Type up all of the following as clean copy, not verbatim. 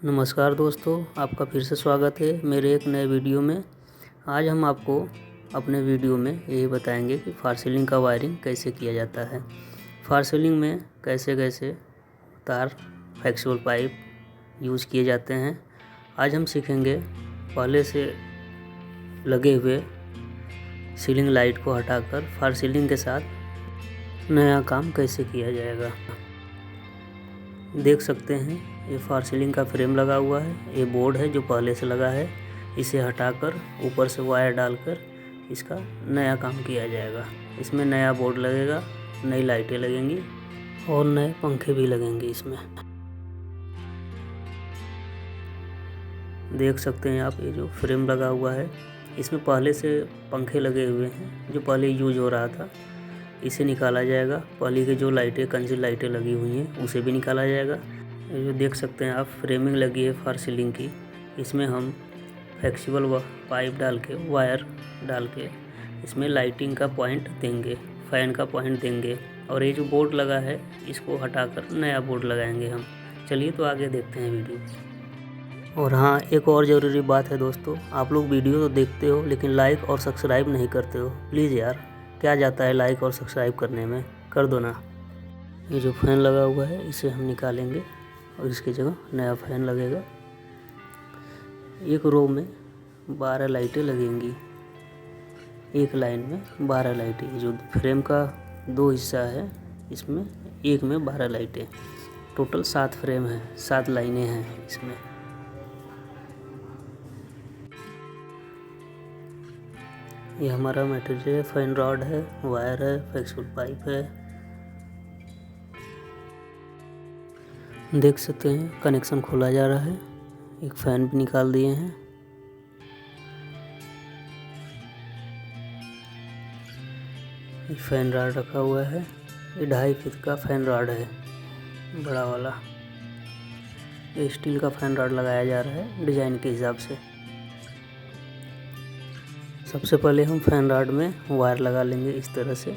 नमस्कार दोस्तों, आपका फिर से स्वागत है मेरे एक नए वीडियो में। आज हम आपको अपने वीडियो में यही बताएंगे कि फार सीलिंग का वायरिंग कैसे किया जाता है। फार सीलिंग में कैसे कैसे तार, फ्लेक्सिबल पाइप यूज़ किए जाते हैं। आज हम सीखेंगे पहले से लगे हुए सीलिंग लाइट को हटाकर फार सीलिंग के साथ नया काम कैसे किया जाएगा। देख सकते हैं ये फार सीलिंग का फ्रेम लगा हुआ है। ये बोर्ड है जो पहले से लगा है। इसे हटाकर ऊपर से वायर डालकर इसका नया काम किया जाएगा। इसमें नया बोर्ड लगेगा, नई लाइटें लगेंगी और नए पंखे भी लगेंगे इसमें। देख सकते हैं आप, ये जो फ्रेम लगा हुआ है इसमें पहले से पंखे लगे हुए हैं जो पहले यूज हो रहा था। इसे निकाला जाएगा। पहले की जो लाइटें, कंजील लाइटें लगी हुई हैं उसे भी निकाला जाएगा। ये जो देख सकते हैं आप, फ्रेमिंग लगी है फार सीलिंग की। इसमें हम फ्लेक्सिबल पाइप डाल के, वायर डाल के इसमें लाइटिंग का पॉइंट देंगे, फ़ैन का पॉइंट देंगे। और ये जो बोर्ड लगा है इसको हटाकर नया बोर्ड लगाएंगे हम। चलिए तो आगे देखते हैं वीडियो। और हाँ, एक और ज़रूरी बात है दोस्तों, आप लोग वीडियो तो देखते हो लेकिन लाइक और सब्सक्राइब नहीं करते हो। प्लीज़ यार, क्या जाता है लाइक और सब्सक्राइब करने में, कर दो ना। ये जो फ़ैन लगा हुआ है इसे हम निकालेंगे और इसकी जगह नया फ़ैन लगेगा। एक रो में 12 लाइटें लगेंगी, एक लाइन में 12 लाइटें। जो फ्रेम का 2 हिस्सा है इसमें एक में 12 लाइटें। टोटल 7 फ्रेम है, 7 लाइनें हैं इसमें। ये हमारा मटेरियल है, फैन रॉड है, वायर है, फ्लेक्सिबल पाइप है। देख सकते हैं कनेक्शन खोला जा रहा है। एक फ़ैन भी निकाल दिए हैं। ये फैन रॉड रखा हुआ है। ये 2.5 फीट का फैन रॉड है, बड़ा वाला। ये स्टील का फैन रॉड लगाया जा रहा है डिज़ाइन के हिसाब से। सबसे पहले हम फैन रॉड में वायर लगा लेंगे इस तरह से।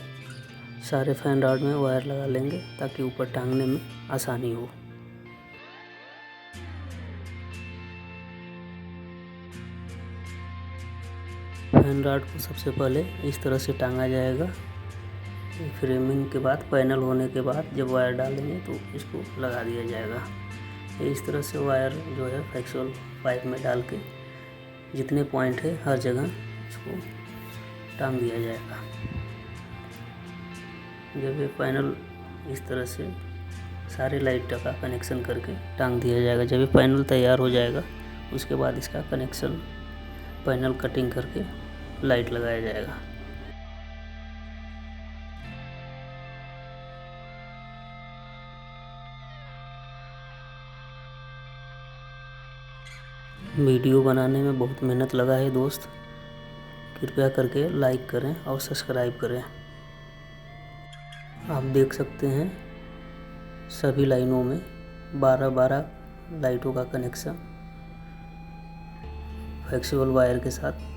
सारे फैन रॉड में वायर लगा लेंगे ताकि ऊपर टांगने में आसानी हो। फैन रॉड को सबसे पहले इस तरह से टांगा जाएगा। फ्रेमिंग के बाद, पैनल होने के बाद जब वायर डालेंगे तो इसको लगा दिया जाएगा। इस तरह से वायर जो है फ्लेक्सिबल पाइप में डाल के जितने पॉइंट है हर जगह इसको टांग दिया जाएगा। जब ये पैनल इस तरह से सारे लाइट का कनेक्शन करके टांग दिया जाएगा, जब ये पैनल तैयार हो जाएगा उसके बाद इसका कनेक्शन, पैनल कटिंग करके लाइट लगाया जाएगा। वीडियो बनाने में बहुत मेहनत लगा है दोस्त, कृपया करके लाइक करें और सब्सक्राइब करें। आप देख सकते हैं सभी लाइनों में 12-12 लाइटों का कनेक्शन फ्लेक्सिबल वायर के साथ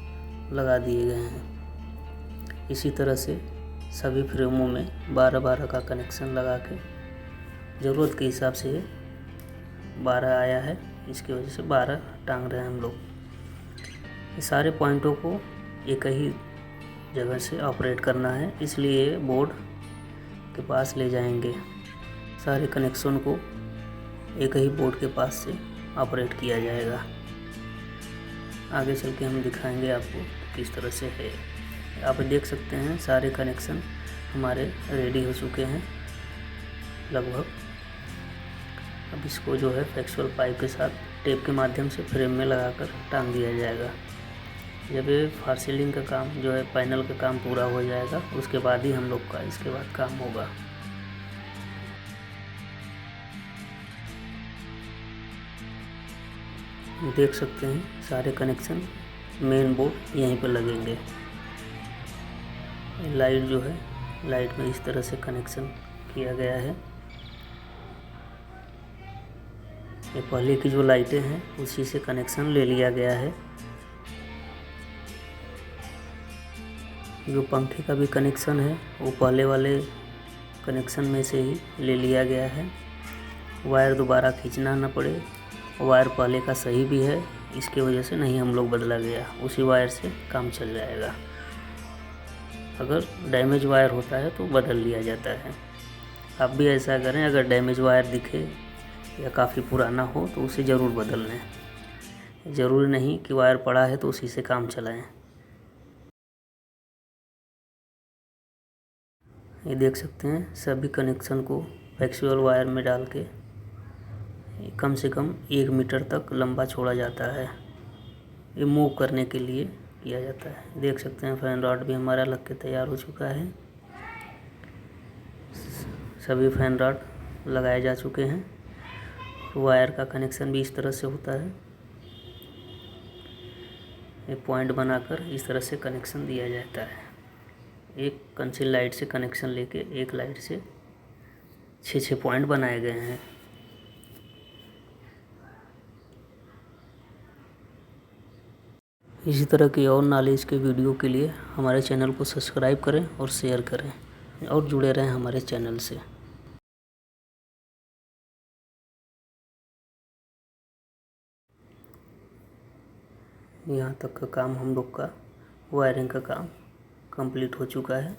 लगा दिए गए हैं। इसी तरह से सभी फ्रेमों में 12-12 का कनेक्शन लगा के, ज़रूरत के हिसाब से 12 आया है, इसकी वजह से 12 टांग रहे हैं हम लोग। ये सारे पॉइंटों को एक ही जगह से ऑपरेट करना है, इसलिए बोर्ड के पास ले जाएंगे। सारे कनेक्शन को एक ही बोर्ड के पास से ऑपरेट किया जाएगा। आगे चल के हम दिखाएंगे आपको किस तरह से है। आप देख सकते हैं सारे कनेक्शन हमारे रेडी हो चुके हैं लगभग। अब इसको जो है फ्लेक्सिबल पाइप के साथ टेप के माध्यम से फ्रेम में लगाकर टांग दिया जाएगा। जब ये फार सीलिंग का काम जो है, पैनल का काम पूरा हो जाएगा, उसके बाद ही हम लोग का इसके बाद काम होगा। देख सकते हैं सारे कनेक्शन मेन बोर्ड यहीं पर लगेंगे। लाइट जो है, लाइट में इस तरह से कनेक्शन किया गया है। ये पहले की जो लाइटें हैं उसी से कनेक्शन ले लिया गया है। जो पंखे का भी कनेक्शन है वो पहले वाले कनेक्शन में से ही ले लिया गया है। वायर दोबारा खींचना ना पड़े, वायर पहले का सही भी है, इसके वजह से नहीं हम लोग बदला गया, उसी वायर से काम चल जाएगा। अगर डैमेज वायर होता है तो बदल लिया जाता है। आप भी ऐसा करें, अगर डैमेज वायर दिखे या काफ़ी पुराना हो तो उसे ज़रूर बदल लें। ज़रूरी नहीं कि वायर पड़ा है तो उसी से काम चलाएं। ये देख सकते हैं सभी कनेक्शन को एक्चुअल वायर में डाल के कम से कम 1 मीटर तक लंबा छोड़ा जाता है। ये मूव करने के लिए किया जाता है। देख सकते हैं फैन रॉड भी हमारा लग के तैयार हो चुका है। सभी फैन रॉड लगाए जा चुके हैं। वायर का कनेक्शन भी इस तरह से होता है। एक पॉइंट बनाकर इस तरह से कनेक्शन दिया जाता है। एक कंसील लाइट से कनेक्शन लेके एक लाइट से 6 पॉइंट बनाए गए हैं। इसी तरह की और नॉलेज के वीडियो के लिए हमारे चैनल को सब्सक्राइब करें और शेयर करें और जुड़े रहें हमारे चैनल से। यहाँ तक का काम हम लोग का वायरिंग का काम कंप्लीट हो चुका है।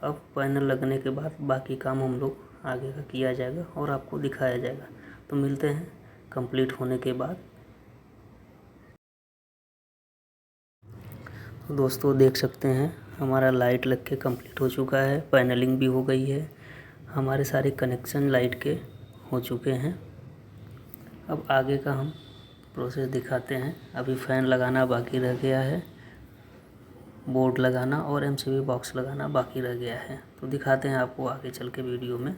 अब पैनल लगने के बाद बाकी काम हम लोग आगे का किया जाएगा और आपको दिखाया जाएगा। तो मिलते हैं कंप्लीट होने के बाद। तो दोस्तों देख सकते हैं हमारा लाइट लग के कंप्लीट हो चुका है, पैनलिंग भी हो गई है, हमारे सारे कनेक्शन लाइट के हो चुके हैं। अब आगे का हम प्रोसेस दिखाते हैं। अभी फ़ैन लगाना बाकी रह गया है, बोर्ड लगाना और एमसीबी बॉक्स लगाना बाकी रह गया है। तो दिखाते हैं आपको आगे चल के वीडियो में।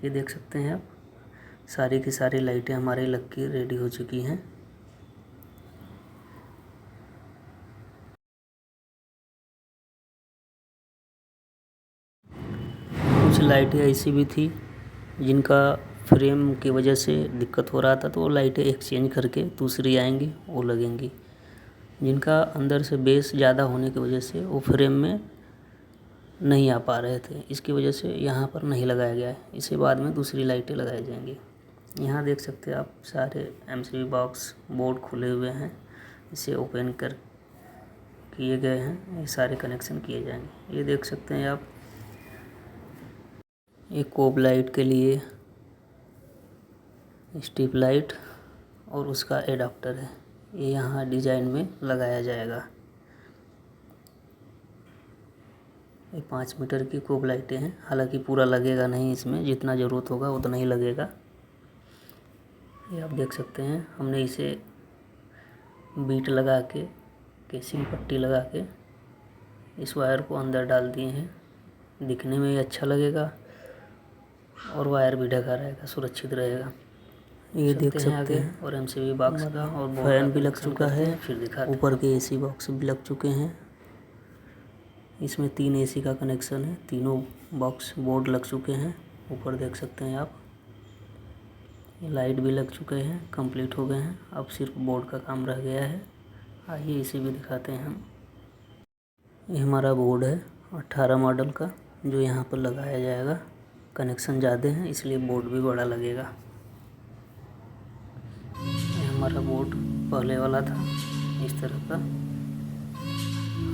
ये देख सकते हैं आप सारी की सारी लाइटें हमारी लग के रेडी हो चुकी हैं। कुछ लाइटें ऐसी भी थी जिनका फ्रेम की वजह से दिक्कत हो रहा था, तो वो लाइटें एक्सचेंज करके दूसरी आएंगी, वो लगेंगी। जिनका अंदर से बेस ज़्यादा होने की वजह से वो फ्रेम में नहीं आ पा रहे थे, इसकी वजह से यहाँ पर नहीं लगाया गया है। इसे बाद में दूसरी लाइटें लगाई जाएंगी। यहाँ देख सकते हैं आप सारे एमसीबी बॉक्स बोर्ड खुले हुए हैं, इसे ओपन कर किए गए हैं, ये सारे कनेक्शन किए जाएंगे। ये देख सकते हैं आप एक कोब लाइट के लिए स्ट्रिप लाइट और उसका एडाप्टर है, ये यहाँ डिजाइन में लगाया जाएगा। ये 5 मीटर की कोब लाइटें हैं, हालांकि पूरा लगेगा नहीं, इसमें जितना ज़रूरत होगा उतना ही लगेगा। ये आप देख सकते हैं हमने इसे बीट लगा के केसिंग पट्टी लगा के इस वायर को अंदर डाल दिए हैं। दिखने में अच्छा लगेगा और वायर भी ढका रहेगा, सुरक्षित रहेगा। ये देख सकते हैं और एमसीबी बॉक्स का और फैन भी लग चुका है। फिर दिखाते हैं ऊपर के एसी बॉक्स भी लग चुके हैं। इसमें 3 एसी का कनेक्शन है, तीनों बॉक्स बोर्ड लग चुके हैं। ऊपर देख सकते हैं आप ये लाइट भी लग चुके हैं, कंप्लीट हो गए हैं। अब सिर्फ बोर्ड का काम रह गया है। आइए इसे भी दिखाते हैं हम। ये हमारा बोर्ड है 18 मॉडल का, जो यहाँ पर लगाया जाएगा। कनेक्शन ज़्यादा हैं इसलिए बोर्ड भी बड़ा लगेगा। ये हमारा बोर्ड पहले वाला था इस तरह का।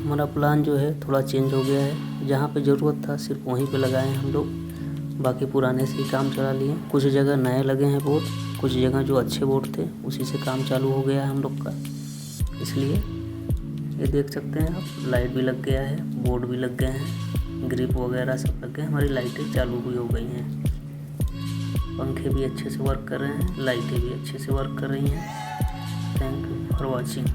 हमारा प्लान जो है थोड़ा चेंज हो गया है, जहाँ पे ज़रूरत था सिर्फ वहीं पे लगाए हैं हम लोग, बाकी पुराने से ही काम चला लिए। कुछ जगह नए लगे हैं बोर्ड, कुछ जगह जो अच्छे बोर्ड थे उसी से काम चालू हो गया है हम लोग का। इसलिए ये देख सकते हैं आप लाइट भी लग गया है, बोर्ड भी लग गए हैं, ग्रिप वगैरह सब लग गए, हमारी लाइटें चालू भी हो गई हैं। पंखे भी अच्छे से वर्क कर रहे हैं, लाइटें भी अच्छे से वर्क कर रही हैं। Thank you for watching.